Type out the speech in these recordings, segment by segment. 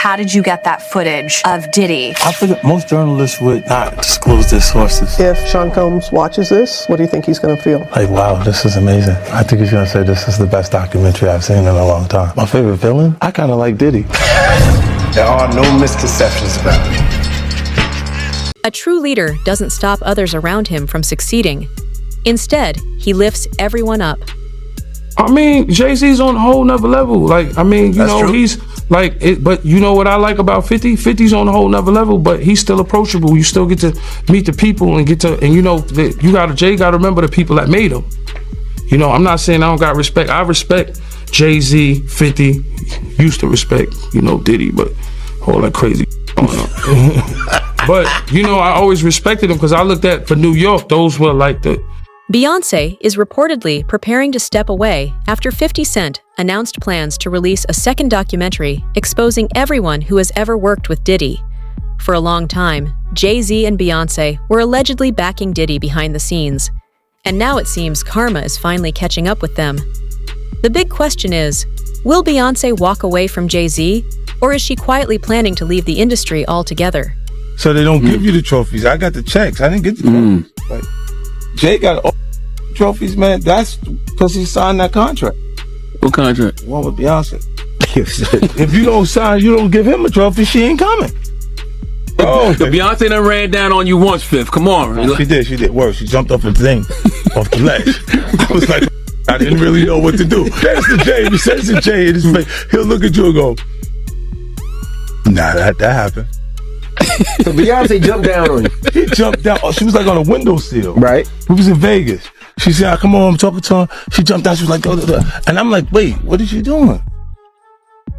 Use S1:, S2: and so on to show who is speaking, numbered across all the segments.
S1: how did you get that footage of Diddy?
S2: I figure most journalists would not disclose their sources.
S3: If Sean Combs watches this, what do you think he's going to feel?
S2: Like, wow, this is amazing. I think he's going to say this is the best documentary I've seen in a long time. My favorite villain? I kind of like Diddy.
S4: There are no misconceptions about me.
S5: A true leader doesn't stop others around him from succeeding. Instead, he lifts everyone up.
S6: I mean, Jay-Z's on a whole nother level. Like, I mean, you know, he's like, but you know what I like about 50? 50's on a whole nother level, but he's still approachable. You still get to meet the people and you know, Jay got to remember the people that made him. You know, I'm not saying I don't got respect. I respect Jay-Z, 50, used to respect, you know, Diddy, but all that crazy going on. But, you know, I always respected him because I looked at, for New York, those were like the...
S5: Beyonce is reportedly preparing to step away after 50 Cent announced plans to release a second documentary exposing everyone who has ever worked with Diddy. For a long time, Jay-Z and Beyonce were allegedly backing Diddy behind the scenes, and now it seems karma is finally catching up with them. The big question is, will Beyonce walk away from Jay-Z, or is she quietly planning to leave the industry altogether?
S2: So they don't give you the trophies. I got the checks. I didn't get the trophies. Like, Jay got all the trophies, man. That's because he signed that contract.
S7: What contract?
S2: One with Beyonce. If you don't sign, you don't give him a trophy, she ain't coming.
S7: Oh, the Beyonce done ran down on you once, Fifth. Come on.
S2: No, she did worse. She jumped off a thing, off the ledge. I was like, I didn't really know what to do. That's the Jay. He says to Jay in his face. He'll look at you and go, nah, that happened.
S4: So Beyonce jumped down on you.
S2: She jumped down. Oh, she was like on a windowsill.
S4: Right.
S2: We was in Vegas. She said, come on, I'm talking to her. She jumped down. She was like, and I'm like, wait, what is she doing?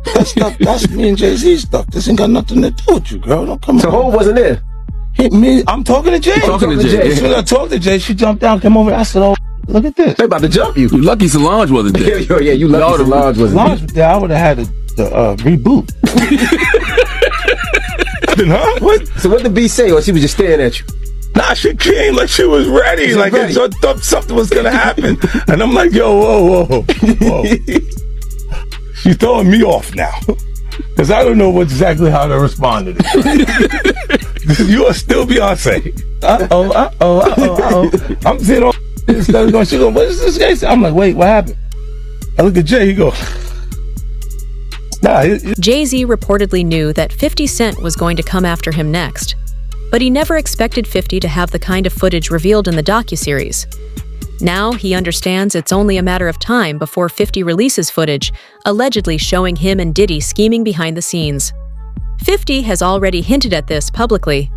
S2: That stuff, that's me and Jay-Z stuff. This ain't got nothing to do with you, girl. Don't come on.
S4: So Hov wasn't there?
S2: I'm talking to Jay.
S7: Talking to Jay.
S2: As soon as I talked to Jay, she jumped down, came over. I said, oh, look at this.
S4: They about to jump you.
S7: You lucky Solange wasn't there.
S4: Yeah, you lucky Solange wasn't there.
S2: Solange was there. I would have had the reboot. Huh? What?
S4: So what did B say, or she was just staring at you?
S2: Nah, she came like she was ready. Like ready. I thought something was gonna happen. And I'm like, yo, whoa. She's throwing me off now. Because I don't know exactly how to respond to this. You are still Beyonce. Uh-oh. I'm sitting on this stuff going, she go, what is this guy saying? I'm like, wait, what happened? I look at Jay, he goes, nah.
S5: Jay-Z reportedly knew that 50 Cent was going to come after him next, but he never expected 50 to have the kind of footage revealed in the docuseries. Now he understands it's only a matter of time before 50 releases footage, allegedly showing him and Diddy scheming behind the scenes. 50 has already hinted at this publicly.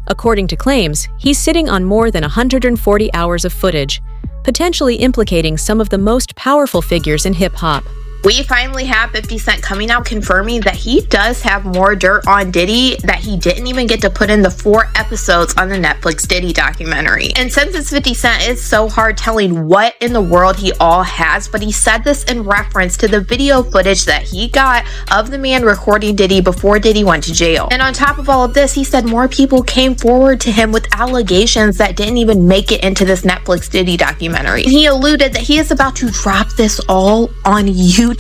S5: According to claims, he's sitting on more than 140 hours of footage, potentially implicating some of the most powerful figures in hip-hop.
S8: We finally have 50 Cent coming out confirming that he does have more dirt on Diddy, that he didn't even get to put in the 4 episodes on the Netflix Diddy documentary. And since it's 50 Cent, it's so hard telling what in the world he all has, but he said this in reference to the video footage that he got of the man recording Diddy before Diddy went to jail. And on top of all of this, he said more people came forward to him with allegations that didn't even make it into this Netflix Diddy documentary. And he alluded that he is about to drop this all on YouTube.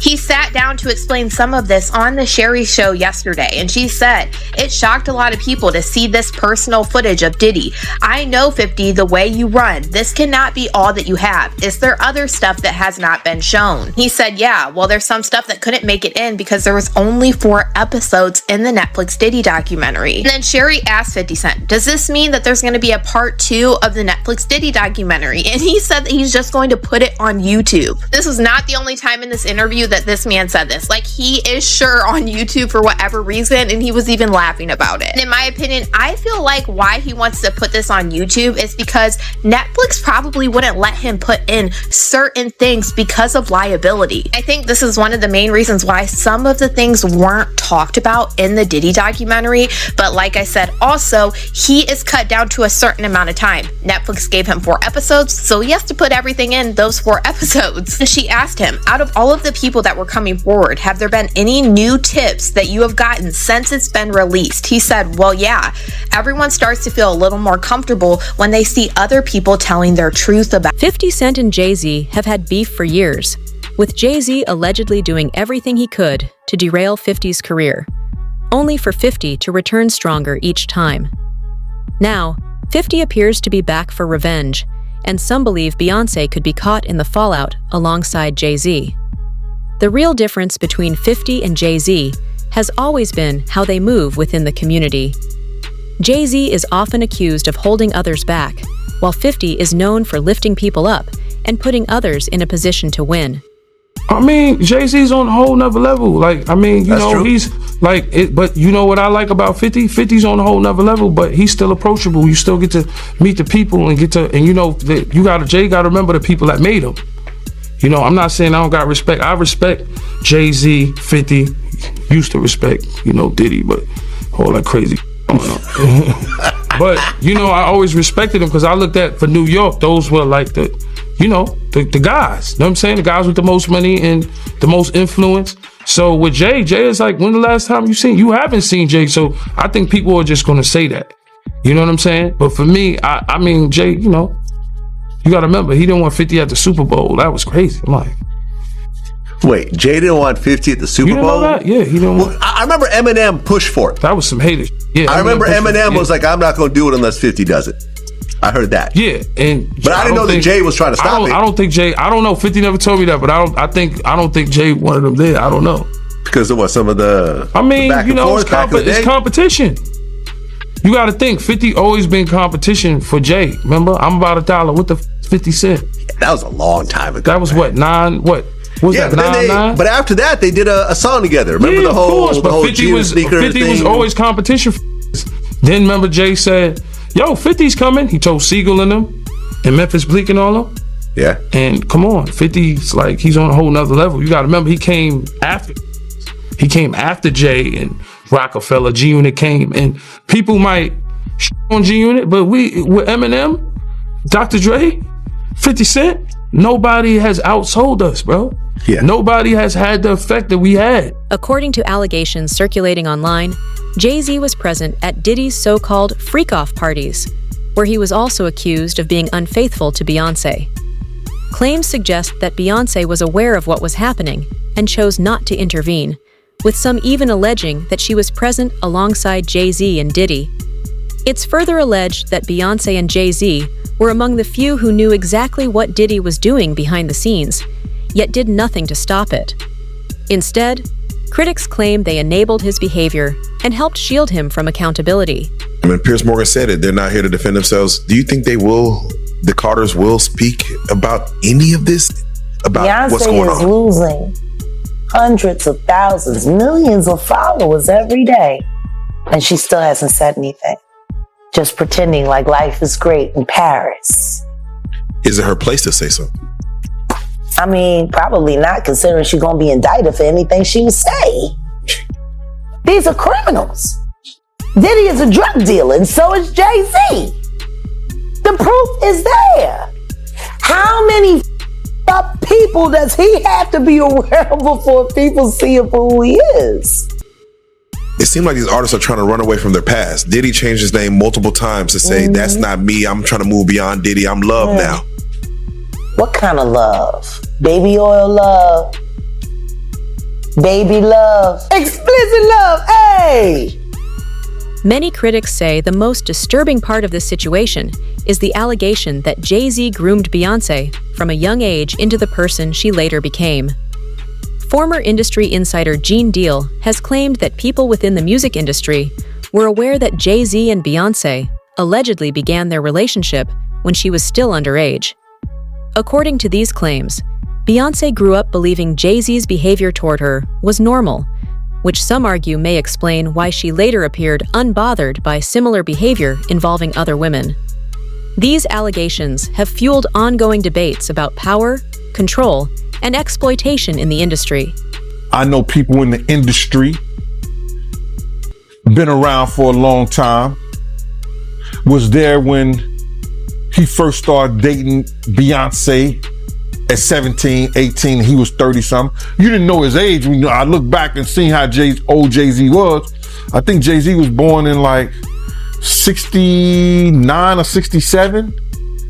S8: He sat down to explain some of this on the Sherry Show yesterday, and she said, it shocked a lot of people to see this personal footage of Diddy. I know 50, the way you run. This cannot be all that you have. Is there other stuff that has not been shown? He said, yeah, well, there's some stuff that couldn't make it in because there was only 4 episodes in the Netflix Diddy documentary. And then Sherry asked 50 Cent, does this mean that there's going to be a part 2 of the Netflix Diddy documentary? And he said that he's just going to put it on YouTube. This was not the only time in this interview that this man said this. Like, he is sure on YouTube for whatever reason, and he was even laughing about it. And in my opinion, I feel like why he wants to put this on YouTube is because Netflix probably wouldn't let him put in certain things because of liability. I think this is one of the main reasons why some of the things weren't talked about in the Diddy documentary. But like I said, also, he is cut down to a certain amount of time. Netflix gave him 4 episodes, so he has to put everything in those 4 episodes. And she asked him, out of all of the people that were coming forward, have there been any new tips that you have gotten since it's been released? He said, well, yeah, everyone starts to feel a little more comfortable when they see other people telling their truth about
S5: 50 Cent and Jay-Z have had beef for years, with Jay-Z allegedly doing everything he could to derail 50's career. only for 50 to return stronger each time. Now, 50 appears to be back for revenge, and some believe Beyoncé could be caught in the fallout alongside Jay-Z. The real difference between 50 and Jay-Z has always been how they move within the community. Jay-Z is often accused of holding others back, while 50 is known for lifting people up and putting others in a position to win.
S6: I mean, Jay-Z's on a whole nother level. Like, I mean, you know, he's like, but you know what I like about 50? 50's on a whole nother level, but he's still approachable. You still get to meet the people and you know, Jay got to remember the people that made him. You know, I'm not saying I don't got respect. I respect Jay-Z, 50, used to respect, you know, Diddy, but all that crazy But, you know, I always respected him because I looked at, for New York, those were like the guys. You know what I'm saying? The guys with the most money and the most influence. So with Jay is like, when the last time you haven't seen Jay. So I think people are just going to say that. You know what I'm saying? But for me, I mean, Jay, you know, you got to remember, he didn't want 50 at the Super Bowl. That was crazy. I'm like,
S9: wait, Jay didn't want 50 at the Super Bowl?
S6: Know that? Yeah, he didn't want.
S9: I remember Eminem pushed for it.
S6: That was some haters. Yeah,
S9: I remember Eminem was like, I'm not going to do it unless 50 does it. I heard that.
S6: Yeah,
S9: but I didn't know that Jay was trying to stop it.
S6: I don't think Jay. I don't know. 50 never told me that, but I don't think Jay wanted him there. I don't know
S9: because of what some of the.
S6: I mean, you know, it's competition. You got to think. 50 always been competition for Jay. Remember, I'm about $1. What the 50 Cent?
S9: That was a long time ago.
S6: That was what 9. What was that? 9?
S9: But after that, they did a song together. Remember the whole
S6: 50 was
S9: thing?
S6: Was always competition. Then remember Jay said, yo, 50's coming. He told Siegel and them, and Memphis Bleak and all them.
S9: Yeah.
S6: And come on, 50's like, he's on a whole nother level. You got to remember, he came after Jay and Rockefeller. G-Unit came, and people might on G-Unit, but with Eminem, Dr. Dre, 50 Cent, nobody has outsold us, bro.
S9: Yeah.
S6: Nobody has had the effect that we had.
S5: According to allegations circulating online, Jay-Z was present at Diddy's so-called freak-off parties, where he was also accused of being unfaithful to Beyoncé. Claims suggest that Beyoncé was aware of what was happening and chose not to intervene, with some even alleging that she was present alongside Jay-Z and Diddy. It's further alleged that Beyoncé and Jay-Z were among the few who knew exactly what Diddy was doing behind the scenes, yet did nothing to stop it. Instead, critics claim they enabled his behavior and helped shield him from accountability.
S10: I mean, Piers Morgan said it. They're not here to defend themselves. Do you think the Carters will speak about any of this? About
S11: Beyonce
S10: what's going on?
S11: is losing hundreds of thousands, millions of followers every day. And she still hasn't said anything. Just pretending like life is great in Paris.
S10: Is it her place to say something?
S11: I mean, probably not, considering she's going to be indicted for anything she would say. These are criminals. Diddy is a drug dealer, and so is Jay-Z. The proof is there. How many people does he have to be aware of before people see him for who he is?
S10: It seems like these artists are trying to run away from their past. Diddy changed his name multiple times to say, that's not me. I'm trying to move beyond Diddy. I'm love now.
S11: What kind of love? Baby oil love? Baby love? Explicit love, hey!
S5: Many critics say the most disturbing part of this situation is the allegation that Jay-Z groomed Beyoncé from a young age into the person she later became. Former industry insider Gene Deal has claimed that people within the music industry were aware that Jay-Z and Beyoncé allegedly began their relationship when she was still underage. According to these claims, Beyoncé grew up believing Jay-Z's behavior toward her was normal, which some argue may explain why she later appeared unbothered by similar behavior involving other women. These allegations have fueled ongoing debates about power, control, and exploitation in the industry.
S2: I know people in the industry, been around for a long time, was there when he first started dating Beyonce at 17, 18, he was 30-something. You didn't know his age. When I look back and see how old Jay-Z was, I think Jay-Z was born in like 69 or 67.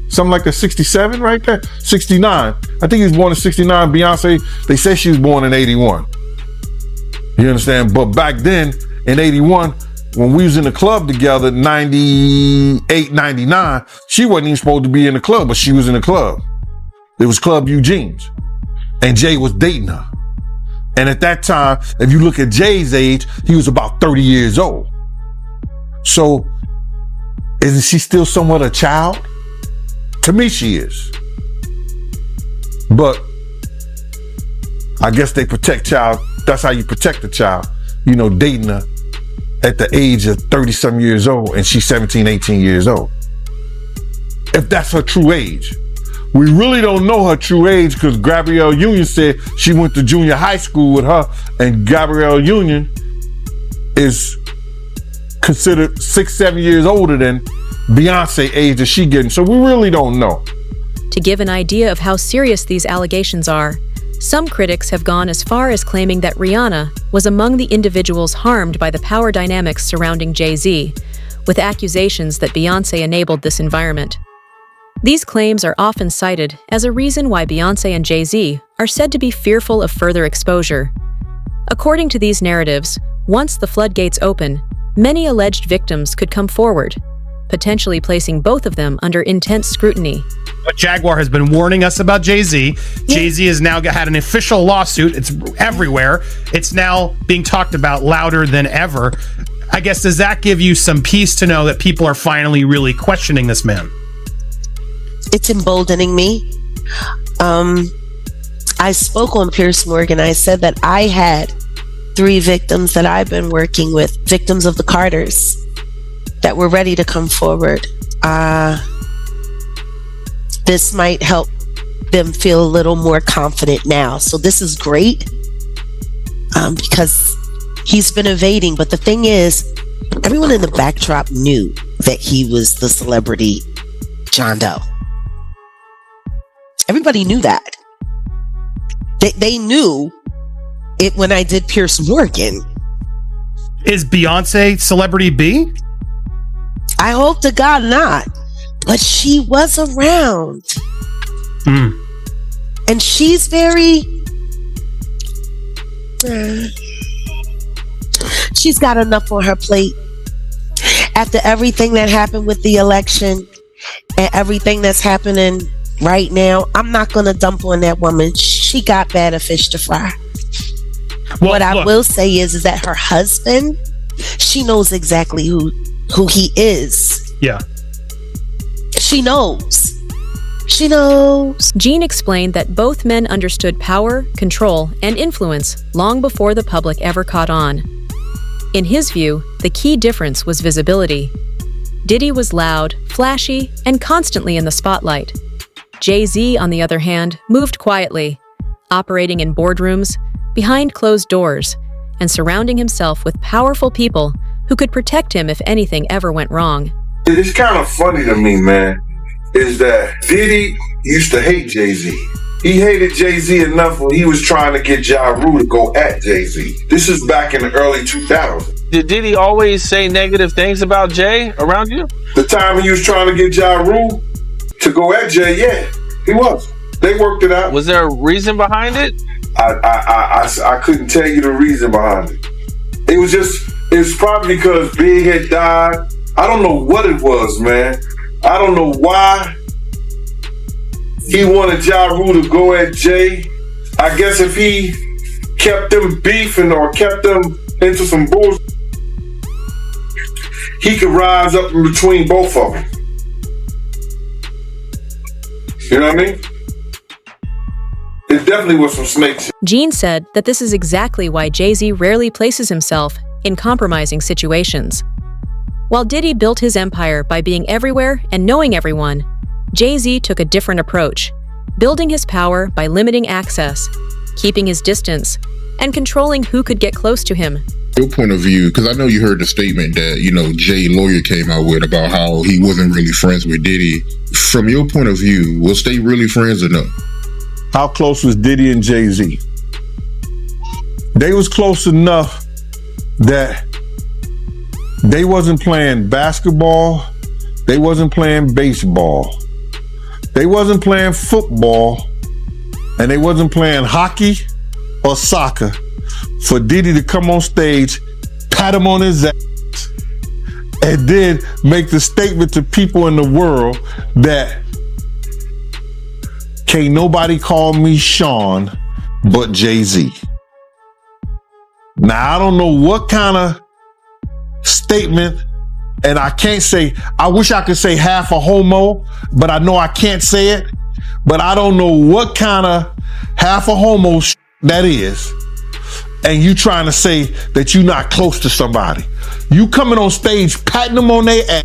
S2: Something like a 67 right there. 69. I think he was born in 69. Beyonce, they say she was born in 81. You understand? But back then, in 81, when we was in the club together, 98, 99, she wasn't even supposed to be in the club, but she was in the club. It was Club Eugene's. And Jay was dating her. And at that time, if you look at Jay's age, he was about 30 years old. So, isn't she still somewhat a child? To me, she is. But I guess they protect child. That's how you protect a child. You know, dating her at the age of 30-some years old, and she's 17, 18 years old. If that's her true age. We really don't know her true age because Gabrielle Union said she went to junior high school with her, and Gabrielle Union is considered 6-7 years older than Beyonce age that she getting. So we really don't know.
S5: To give an idea of how serious these allegations are, some critics have gone as far as claiming that Rihanna was among the individuals harmed by the power dynamics surrounding Jay-Z, with accusations that Beyonce enabled this environment. These claims are often cited as a reason why Beyonce and Jay-Z are said to be fearful of further exposure. According to these narratives, once the floodgates open, many alleged victims could come forward, potentially placing both of them under intense scrutiny.
S12: But Jaguar has been warning us about Jay-Z. Jay-Z has now had an official lawsuit. It's everywhere. It's now being talked about louder than ever. I guess, does that give you some peace to know that people are finally really questioning this man?
S13: It's emboldening me. I spoke on Piers Morgan. I said that I had 3 victims that I've been working with, victims of the Carters, that were ready to come forward. This might help them feel a little more confident now. So this is great because he's been evading. But the thing is, everyone in the backdrop knew that he was the celebrity John Doe. Everybody knew that. They knew it when I did Piers Morgan.
S12: Is Beyonce celebrity B?
S13: I hope to God not. But she was around. And she's very... she's got enough on her plate. After everything that happened with the election and everything that's happening right now, I'm not going to dump on that woman. She got better fish to fry.
S12: Well,
S13: what I will say is that her husband, she knows exactly who he is.
S12: Yeah.
S13: She knows. She knows.
S5: Gene explained that both men understood power, control, and influence long before the public ever caught on. In his view, the key difference was visibility. Diddy was loud, flashy, and constantly in the spotlight. Jay-Z, on the other hand, moved quietly, operating in boardrooms, behind closed doors, and surrounding himself with powerful people who could protect him if anything ever went wrong.
S2: It's kind of funny to me, man, is that Diddy used to hate Jay-Z. He hated Jay-Z enough when he was trying to get Ja Rule to go at Jay-Z. This is back in the early 2000s.
S7: Did Diddy always say negative things about Jay around you?
S2: The time he was trying to get Ja Rule to go at Jay, yeah, he was. They worked it out.
S7: Was there a reason behind it?
S2: I couldn't tell you the reason behind it. It's probably because Big had died. I don't know what it was, man. I don't know why he wanted Ja Rule to go at Jay. I guess if he kept them beefing or kept them into some bullshit, he could rise up in between both of them. You know what I mean? It definitely was some snake shit.
S5: Gene said that this is exactly why Jay-Z rarely places himself in compromising situations. While Diddy built his empire by being everywhere and knowing everyone, Jay-Z took a different approach, building his power by limiting access, keeping his distance, and controlling who could get close to him.
S14: Your point of view, because I know you heard the statement that, Jay lawyer came out with about how he wasn't really friends with Diddy. From your point of view, was they really friends or no?
S2: How close was Diddy and Jay-Z? They was close enough that they wasn't playing basketball, they wasn't playing baseball, they wasn't playing football, and they wasn't playing hockey or soccer for Diddy to come on stage, pat him on his ass, and then make the statement to people in the world that can't nobody call me Sean but Jay-Z. Now, I don't know what kind of statement, and I can't say, I wish I could say half a homo, but I know I can't say it, but I don't know what kind of half a homo that is, and you trying to say that you're not close to somebody. You coming on stage, patting them on their ass,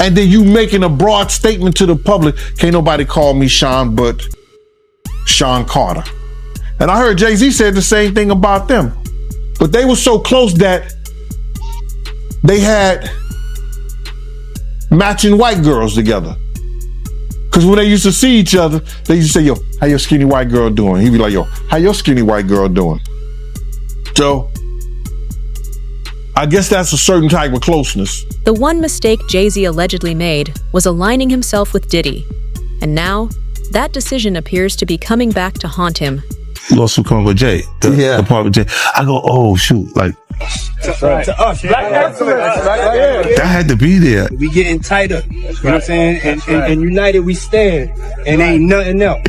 S2: and then you making a broad statement to the public, can't nobody call me Sean but Sean Carter. And I heard Jay-Z said the same thing about them. But they were so close that they had matching white girls together. Because when they used to see each other, they used to say, yo, how your skinny white girl doing? He'd be like, yo, how your skinny white girl doing? So, I guess that's a certain type of closeness.
S5: The one mistake Jay-Z allegedly made was aligning himself with Diddy. And now, that decision appears to be coming back to haunt him.
S2: Lawsuit coming with Jay, the part with Jay. I go, oh shoot, like
S15: that's right. To us, Black excellence.
S2: That had to be there.
S15: We getting tighter, you know what I'm saying? And united we stand, and ain't nothing else.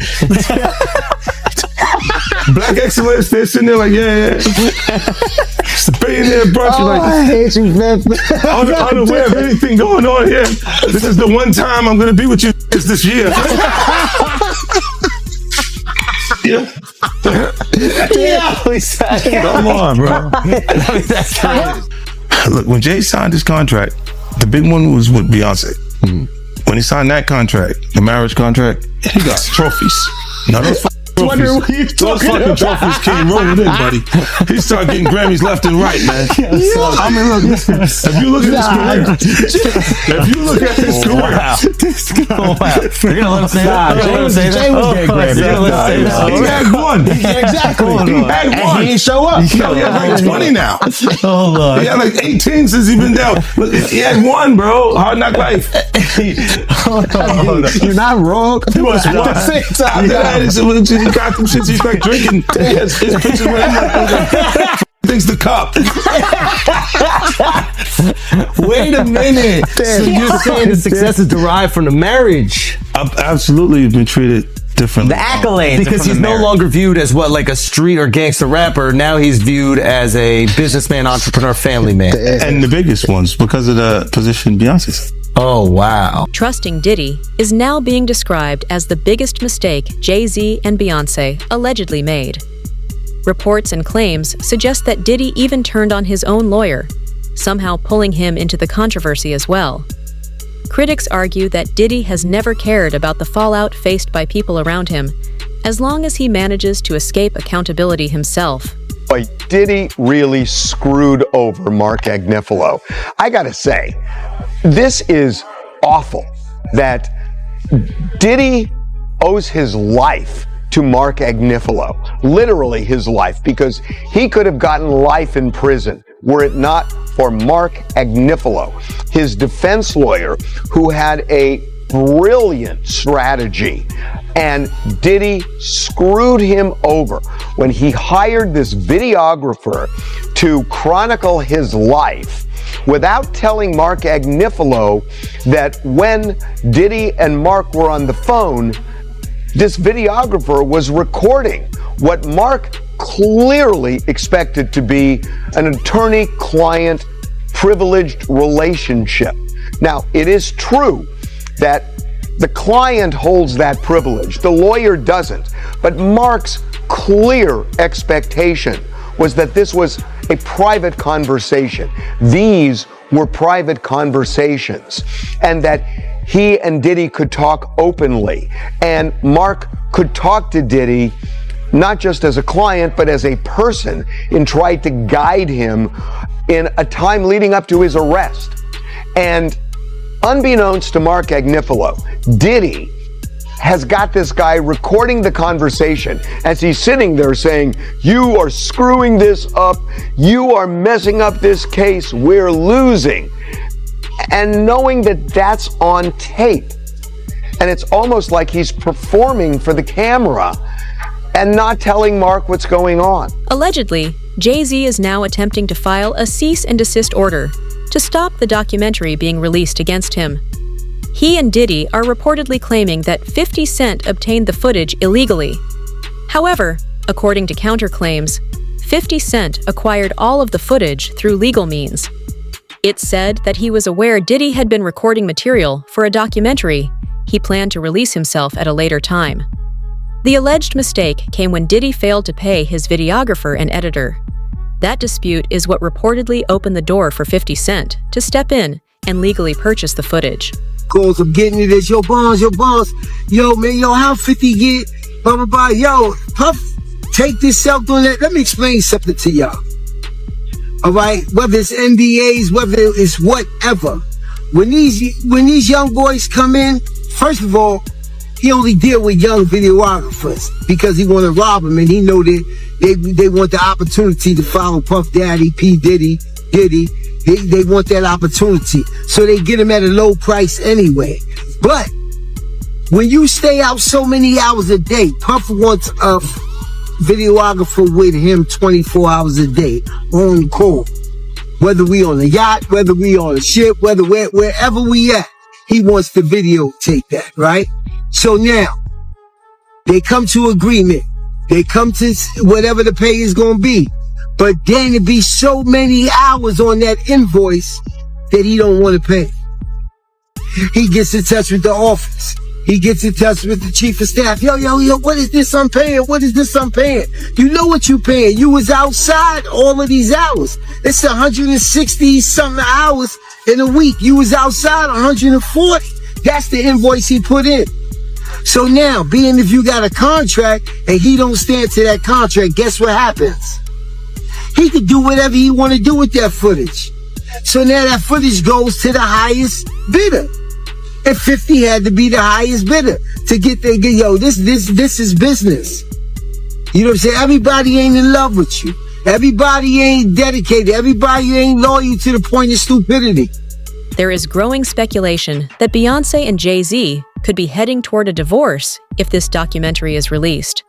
S2: Black excellence, they're sitting there like, yeah. It's a billionaire brunch. Like,
S16: I hate you, man.
S2: Unaware of anything going on here. This is the one time I'm gonna be with you this year. Yeah. Come on, bro.
S16: That's crazy.
S2: Look, when Jay signed his contract, the big one was with Beyonce. When he signed that contract, the marriage contract, he got trophies. Now those trophies, those fucking trophies came rolling in, buddy. He started getting Grammys left and right, man. I mean, look, if you look at his career,
S16: You're gonna let him say that? Jay was getting Grammys.
S2: He had one.
S16: Exactly.
S2: He had one.
S16: And he ain't show up.
S2: He had like 20 now.
S16: Oh, Lord.
S2: He had like 18 since he been down. Look, he had one, bro. Hard Knock Life.
S16: You're not wrong.
S2: He was one. He got them shits. He's like drinking. His pictures with him like things the cup.
S16: Wait a minute. So you're saying the success is derived from the marriage?
S2: I've absolutely been treated differently.
S16: The accolades. Because he's no longer viewed as what, like a street or gangster rapper. Now he's viewed as a businessman, entrepreneur, family man.
S2: And the biggest ones because of the position Beyonce's.
S16: Oh, wow.
S5: Trusting Diddy is now being described as the biggest mistake Jay-Z and Beyonce allegedly made. Reports and claims suggest that Diddy even turned on his own lawyer, somehow pulling him into the controversy as well. Critics argue that Diddy has never cared about the fallout faced by people around him, as long as he manages to escape accountability himself.
S17: Boy, Diddy really screwed over Mark Agnifilo. I gotta say, this is awful that Diddy owes his life to Mark Agnifilo, literally his life, because he could have gotten life in prison were it not for Mark Agnifilo, his defense lawyer, who had a brilliant strategy. And Diddy screwed him over when he hired this videographer to chronicle his life without telling Mark Agnifilo that when Diddy and Mark were on the phone, this videographer was recording what Mark clearly expected to be an attorney-client privileged relationship. Now, it is true that the client holds that privilege, the lawyer doesn't, but Mark's clear expectation was that this was a private conversation. These were private conversations, and that he and Diddy could talk openly, and Mark could talk to Diddy not just as a client, but as a person, and try to guide him in a time leading up to his arrest. And unbeknownst to Mark Agnifilo, Diddy has got this guy recording the conversation as he's sitting there saying, "You are screwing this up. You are messing up this case. We're losing." And knowing that that's on tape. And it's almost like he's performing for the camera and not telling Mark what's going on.
S5: Allegedly, Jay-Z is now attempting to file a cease and desist order to stop the documentary being released against him. He and Diddy are reportedly claiming that 50 Cent obtained the footage illegally. However, according to counterclaims, 50 Cent acquired all of the footage through legal means. It's said that he was aware Diddy had been recording material for a documentary he planned to release himself at a later time. The alleged mistake came when Diddy failed to pay his videographer and editor. That dispute is what reportedly opened the door for 50 Cent to step in and legally purchase the footage.
S15: Calls, I'm getting it as your boss. Yo, man, yo, how 50 get? Blah, blah, blah. Yo, Puff, take this self doing that. Let me explain something to y'all. All right, whether it's NDAs, whether it's whatever. When these young boys come in, first of all, he only deal with young videographers because he want to rob them, and he know that they want the opportunity to follow Puff Daddy, P. Diddy. They want that opportunity, so they get him at a low price anyway. But when you stay out so many hours a day, Puff wants a videographer with him 24 hours a day on call. Whether we on a yacht, whether we on a ship, wherever we at, he wants to videotape that, right? So now, they come to agreement. They come to whatever the pay is going to be. But then it be so many hours on that invoice that he don't want to pay. He gets in touch with the office. He gets in touch with the chief of staff. Yo, what is this I'm paying? What is this I'm paying? You know what you paying. You was outside all of these hours. It's 160 something hours in a week. You was outside 140. That's the invoice he put in. So now, being if you got a contract and he don't stand to that contract, guess what happens? He could do whatever he want to do with that footage. So now that footage goes to the highest bidder. And 50 had to be the highest bidder to get there. Yo, this is business. You know what I'm saying? Everybody ain't in love with you. Everybody ain't dedicated. Everybody ain't loyal to the point of stupidity.
S5: There is growing speculation that Beyonce and Jay-Z could be heading toward a divorce if this documentary is released.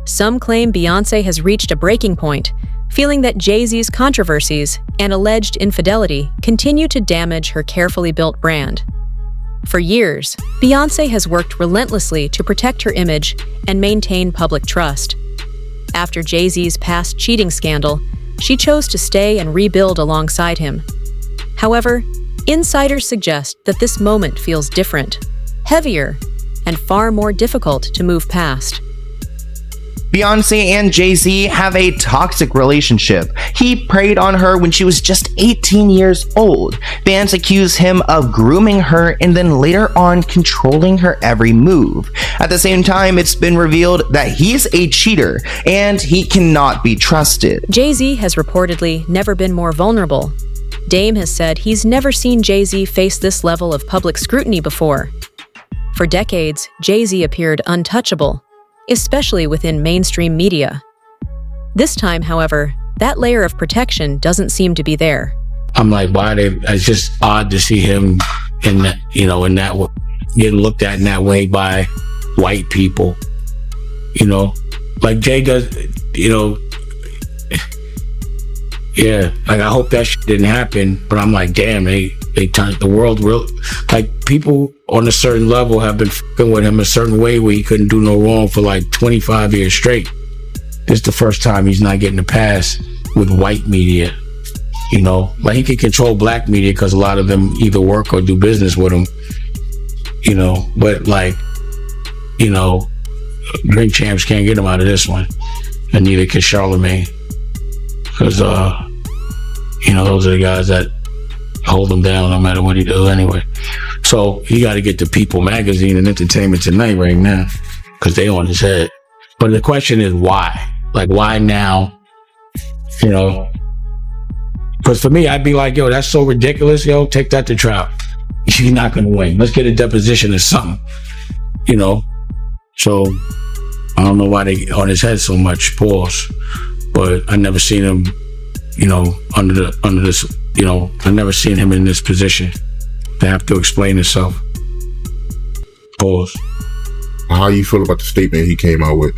S5: Some claim Beyonce has reached a breaking point, feeling that Jay-Z's controversies and alleged infidelity continue to damage her carefully built brand. For years, Beyonce has worked relentlessly to protect her image and maintain public trust. After Jay-Z's past cheating scandal, she chose to stay and rebuild alongside him. However, insiders suggest that this moment feels different, heavier, and far more difficult to move past.
S18: Beyonce and Jay-Z have a toxic relationship. He preyed on her when she was just 18 years old. Fans accuse him of grooming her and then later on controlling her every move. At the same time, it's been revealed that he's a cheater and he cannot be trusted.
S5: Jay-Z has reportedly never been more vulnerable. Dame has said he's never seen Jay-Z face this level of public scrutiny before. For decades, Jay-Z appeared untouchable, especially within mainstream media. This time, however, that layer of protection doesn't seem to be there.
S7: I'm like, it's just odd to see him in that, getting looked at in that way by white people. Like Jay does, yeah, like I hope that shit didn't happen, but I'm like, damn, they turned the world real. Like people on a certain level have been fucking with him a certain way where he couldn't do no wrong for like 25 years straight. This is the first time he's not getting a pass with white media. Like he can control black media because a lot of them either work or do business with him. But like, drink champs can't get him out of this one, and neither can Charlemagne. Because, those are the guys that hold him down no matter what he does anyway. So he got to get to People Magazine and Entertainment Tonight right now because they on his head. But the question is why? Like, why now? Because for me, I'd be like, yo, that's so ridiculous. Yo, take that to trial. You're not going to win. Let's get a deposition or something. So I don't know why they on his head so much. Pause. But I never seen him, under this, I never seen him in this position to have to explain himself. Pause.
S14: How you feel about the statement he came out with?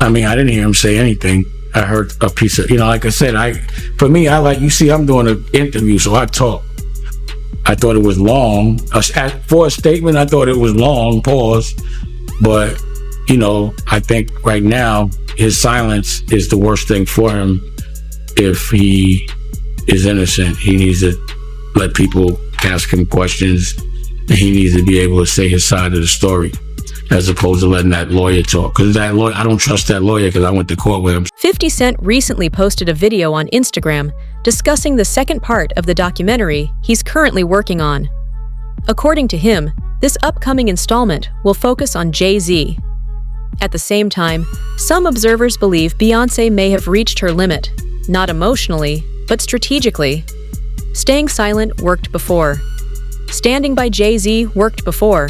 S7: I mean, I didn't hear him say anything. heard a piece of, like I said, for me, I'm doing an interview, so I talk. I thought it was long. For a statement, I thought it was long, pause. But, I think right now, his silence is the worst thing for him. If he is innocent, he needs to let people ask him questions, and he needs to be able to say his side of the story, as opposed to letting that lawyer talk. Because that lawyer, I don't trust that lawyer because I went to court with him.
S5: 50 Cent recently posted a video on Instagram discussing the second part of the documentary he's currently working on. According to him, this upcoming installment will focus on Jay-Z. At the same time, some observers believe Beyonce may have reached her limit, not emotionally, but strategically. Staying silent worked before. Standing by Jay-Z worked before.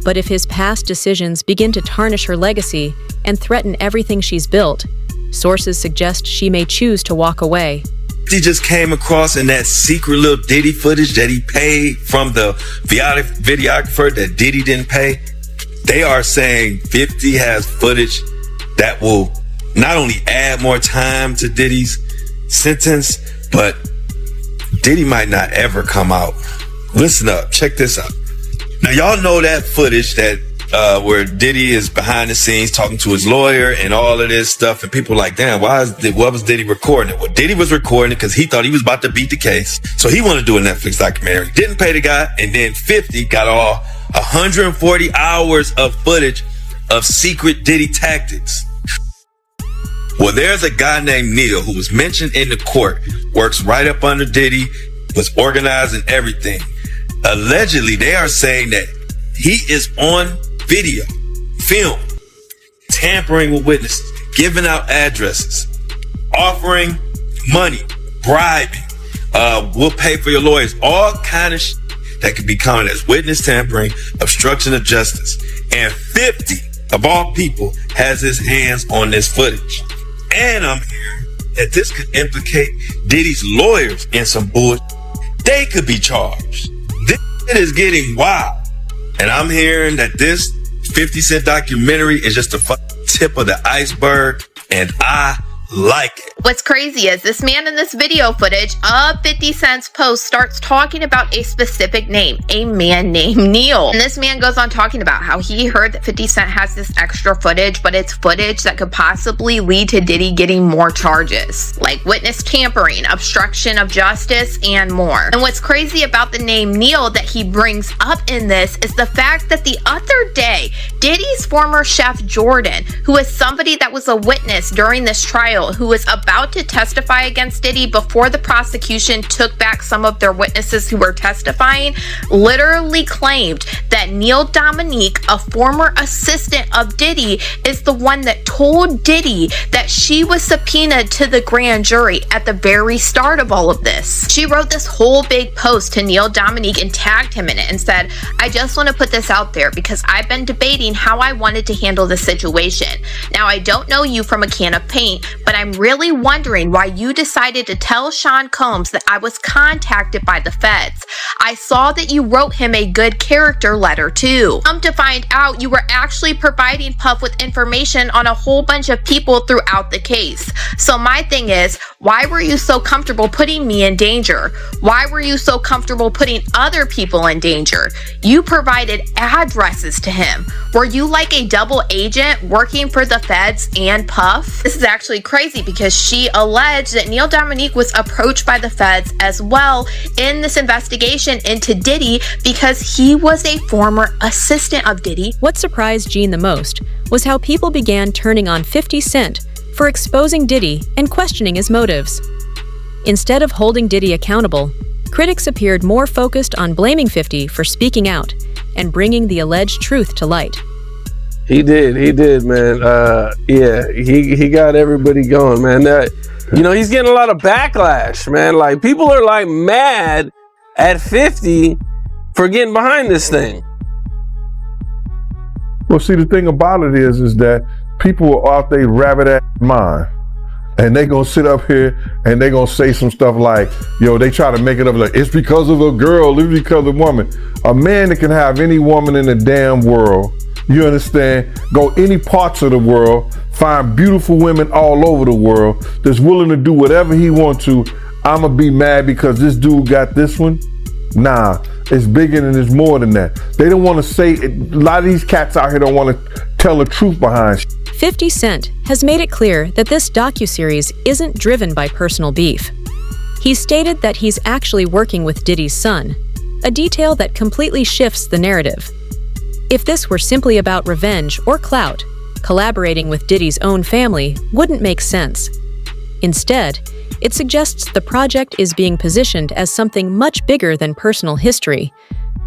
S5: But if his past decisions begin to tarnish her legacy and threaten everything she's built, sources suggest she may choose to walk away.
S19: He just came across in that secret little Diddy footage that he paid from the videographer that Diddy didn't pay. They are saying 50 has footage that will not only add more time to Diddy's sentence, but Diddy might not ever come out. Listen up, check this out. Now y'all know that footage that where Diddy is behind the scenes talking to his lawyer and all of this stuff, and people are like, damn, what was Diddy recording it? Well, Diddy was recording it because he thought he was about to beat the case. So he wanted to do a Netflix documentary. Didn't pay the guy, and then 50 got all 140 hours of footage of secret Diddy tactics. Well, there's a guy named Neil who was mentioned in the court, works right up under Diddy, was organizing everything. Allegedly, they are saying that he is on video, film, tampering with witnesses, giving out addresses, offering money, bribing, we'll pay for your lawyers, all kind of shit that could be counted as witness tampering, obstruction of justice. And 50, of all people, has his hands on this footage. And I'm hearing that this could implicate Diddy's lawyers in some bullshit. They could be charged. This is getting wild. And I'm hearing that this 50 Cent documentary is just the tip of the iceberg, and I like it.
S8: What's crazy is this man in this video footage of 50 Cent's post starts talking about a specific name, a man named Neil. And this man goes on talking about how he heard that 50 Cent has this extra footage, but it's footage that could possibly lead to Diddy getting more charges, like witness tampering, obstruction of justice, and more. And what's crazy about the name Neil that he brings up in this is the fact that the other day, Diddy's former chef Jordan, who is somebody that was a witness during this trial, who was about to testify against Diddy before the prosecution took back some of their witnesses who were testifying, literally claimed that Neil Dominique, a former assistant of Diddy, is the one that told Diddy that she was subpoenaed to the grand jury at the very start of all of this. She wrote this whole big post to Neil Dominique and tagged him in it and said, I just want to put this out there because I've been debating how I wanted to handle the situation. Now, I don't know you from a can of paint, but I'm really wondering why you decided to tell Sean Combs that I was contacted by the feds. I saw that you wrote him a good character letter too. Come to find out, you were actually providing Puff with information on a whole bunch of people throughout the case. So my thing is, why were you so comfortable putting me in danger? Why were you so comfortable putting other people in danger? You provided addresses to him. Were you like a double agent working for the feds and Puff? This is actually crazy because she alleged that Neil Dominique was approached by the feds as well in this investigation into Diddy because he was a former assistant of Diddy.
S5: What surprised Gene the most was how people began turning on 50 Cent for exposing Diddy and questioning his motives. Instead of holding Diddy accountable, critics appeared more focused on blaming 50 for speaking out and bringing the alleged truth to light.
S6: He did, man. Yeah, he got everybody going, man. He's getting a lot of backlash, man. Like, people are like mad at 50 for getting behind this thing.
S2: Well, see, the thing about it is that people are off their rabbit-ass mind. And they gonna sit up here and they gonna say some stuff like, they try to make it up like, it's because of a girl, it's because of a woman. A man that can have any woman in the damn world,
S20: You understand? Go any parts of the world, find beautiful women all over the world that's willing to do whatever he wants to. I'ma be mad because this dude got this one. Nah, it's bigger and it's more than that. They don't want to say it. A lot of these cats out here don't want to tell the truth behind shit.
S5: 50 Cent has made it clear that this docuseries isn't driven by personal beef. He's stated that he's actually working with Diddy's son, a detail that completely shifts the narrative. If this were simply about revenge or clout, collaborating with Diddy's own family wouldn't make sense. Instead, it suggests the project is being positioned as something much bigger than personal history,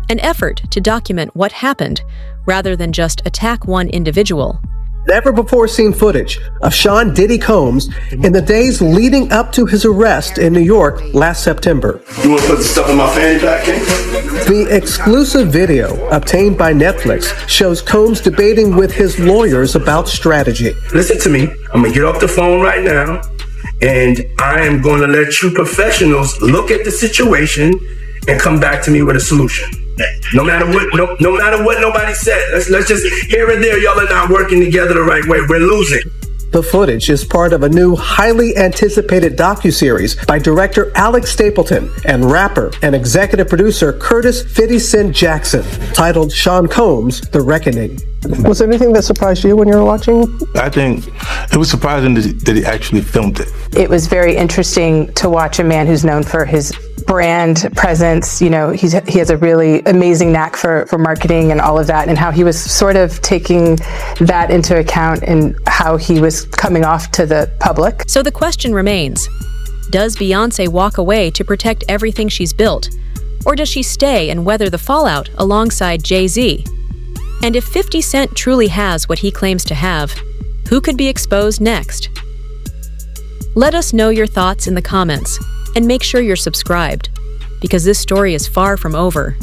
S5: an effort to document what happened rather than just attack one individual.
S3: Never before seen footage of Sean Diddy Combs in the days leading up to his arrest in New York last September.
S4: You want to put the stuff in my fanny pack, King?
S3: The exclusive video obtained by Netflix shows Combs debating with his lawyers about strategy.
S4: Listen to me. I'm going to get off the phone right now, and I am going to let you professionals look at the situation and come back to me with a solution. No matter what, no matter what nobody said. Let's just here and there, y'all are not working together the right way. We're losing.
S3: The footage is part of a new, highly anticipated docuseries by director Alex Stapleton and rapper and executive producer Curtis 50 Cent Jackson, titled Sean Combs: The Reckoning. Was there anything that surprised you when you were watching?
S2: I think it was surprising that he actually filmed it.
S21: It was very interesting to watch a man who's known for his brand presence. You know, he has a really amazing knack for marketing and all of that, and how he was sort of taking that into account and how he was coming off to the public.
S5: So the question remains, does Beyonce walk away to protect everything she's built? Or does she stay and weather the fallout alongside Jay-Z? And if 50 Cent truly has what he claims to have, who could be exposed next? Let us know your thoughts in the comments, and make sure you're subscribed, because this story is far from over.